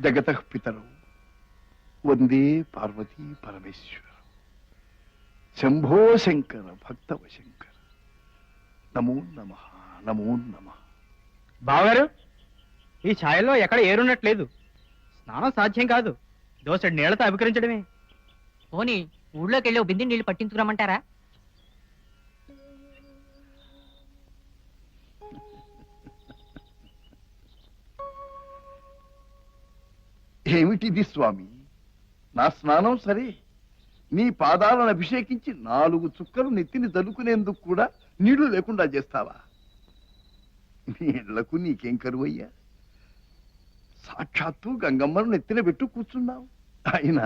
జగతః పితరౌ వందే పార్వతీ పరమేశ్వర. శంభో శంకర భక్తవ శంకర. నమో నమః నమో నమః. బావగారు, ఈ ఛాయల్లో ఎక్కడ ఏరున్నట్లేదు. స్నానం సాధ్యం కాదు. దోసెడు నీళ్లతో అభికరించడమే. పోనీ ఊళ్ళోకి వెళ్ళి బింది నీళ్లు పట్టించుకురమ్మంటారా? ఏమిటిది స్వామి? నా స్నానం సరే, నీ పాదాలను అభిషేకించి 4 చుక్కలు నెత్తిని దలుకునేందుకు కూడా నీళ్లు లేకుండా చేస్తావా? నీళ్లకు నీకేం కరువయ్యా? సాక్షాత్తు గంగమ్మను నెత్తిన పెట్టు కూర్చున్నావు. అయినా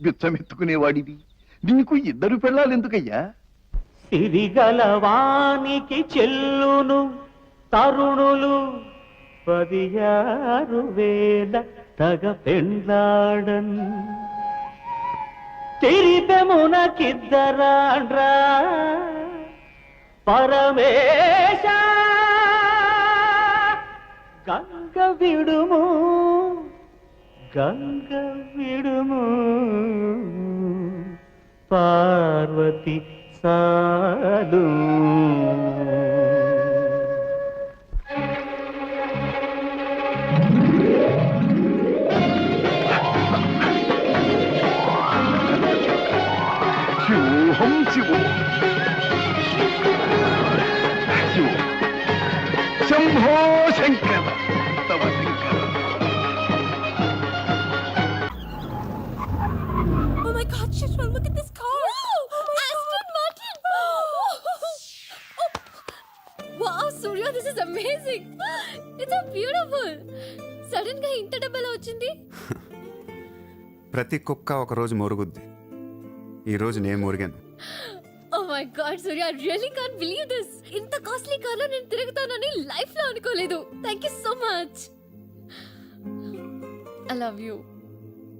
బిచ్చమెత్తుకునేవాడివి, నీకు 2 పెళ్ళాలు ఎందుకయ్యా? సిరిగలవానికి చెల్లును తరుణులు 16,000 తగ పెండ్లాడన్ తిరిపెమునకిద్దరాండ్రా పరమేశ గంగ విడుము గంగ విడుము పార్వతి సాలు. శివోహం శివో శివ శంభో శంకర తవ Shankara. Oh my God, Shishma, look at this car! Aston Martin! Wow, Surya, this is amazing! It's so beautiful! Sudden గా ఇంత డబ్బెలా వచ్చింది? ప్రతి కుక్క ఒక రోజు మురుగుద్ది. ఈ రోజు నేను మురిగాను. Oh my God, Surya, I really can't believe this! ఇంత కాస్ట్లీ కార్లో నేను తిరుగుతానని లైఫ్ లో అనుకోలేదు. Thank you so much. I love you.